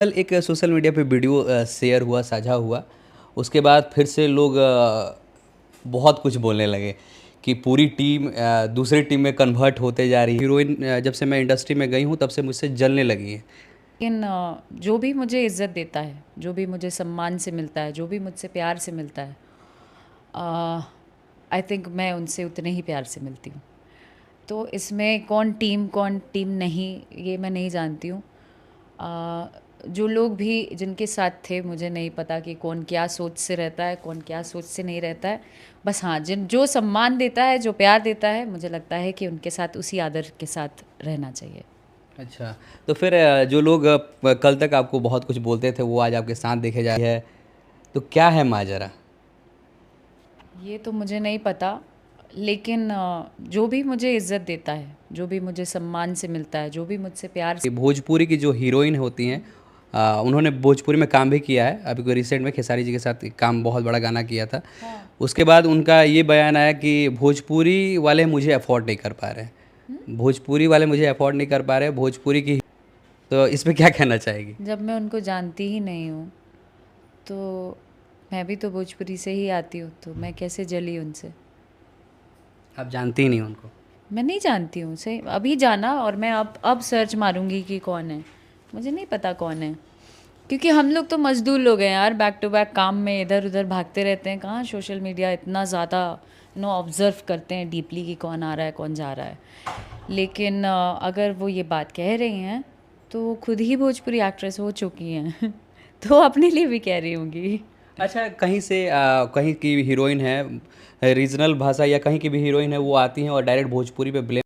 कल एक social media पे वीडियो शेयर हुआ, साझा हुआ। उसके बाद फिर से लोग बहुत कुछ बोलने लगे कि पूरी टीम दूसरी टीम में कन्वर्ट होते जा रही है। हीरोइन जब से मैं इंडस्ट्री में गई हूँ तब से मुझसे जलने लगी है। लेकिन जो भी मुझे इज़्ज़त देता है, जो भी मुझे सम्मान से मिलता है, जो भी मुझसे प्यार से मिलता है, आई थिंक मैं उनसे उतने ही प्यार से मिलती हूँ। तो इसमें कौन टीम नहीं, ये मैं नहीं जानती हूँ। जो लोग भी जिनके साथ थे, मुझे नहीं पता कि कौन क्या सोच से रहता है, कौन क्या सोच से नहीं रहता है। बस हाँ, जिन जो सम्मान देता है, जो प्यार देता है, मुझे लगता है कि उनके साथ उसी आदर के साथ रहना चाहिए। अच्छा, तो फिर जो लोग कल तक आपको बहुत कुछ बोलते थे वो आज आपके साथ देखे जा रहे हैं, तो क्या है माजरा? ये तो मुझे नहीं पता, लेकिन जो भी मुझे इज़्ज़त देता है, जो भी मुझे सम्मान से मिलता है, जो भी मुझसे प्यार कि से। भोजपुरी की जो हीरोइन होती हैं, उन्होंने भोजपुरी में काम भी किया है। अभी कोई रिसेंट में खेसारी जी के साथ एक काम, बहुत बड़ा गाना किया था। हाँ। उसके बाद उनका ये बयान आया कि भोजपुरी वाले मुझे अफोर्ड नहीं कर पा रहे, हुँ? भोजपुरी वाले मुझे अफोर्ड नहीं कर पा रहे भोजपुरी की। तो इस पे क्या कहना चाहेगी? जब मैं उनको जानती ही नहीं हूँ, तो मैं भी तो भोजपुरी से ही आती हूँ, तो मैं कैसे जली उनसे? आप जानती ही नहीं उनको। मैं नहीं जानती हूँ उसे, अभी जाना और मैं अब सर्च मारूँगी कि कौन है। मुझे नहीं पता कौन है, क्योंकि हम लोग तो मज़दूर लोग हैं यार, बैक टू बैक काम में इधर-उधर भागते रहते हैं। कहाँ सोशल मीडिया इतना ज़्यादा ऑब्ज़र्व करते हैं डीपली कि कौन आ रहा है, कौन जा रहा है। लेकिन अगर वो ये बात कह रही हैं, तो वो खुद ही भोजपुरी एक्ट्रेस हो चुकी हैं। तो अपने लिए भी कह रही होंगी। अच्छा, कहीं से कहीं की हीरोइन है, रीजनल भाषा या कहीं की भी हीरोइन है, वो आती हैं और डायरेक्ट भोजपुरी पे ब्लेम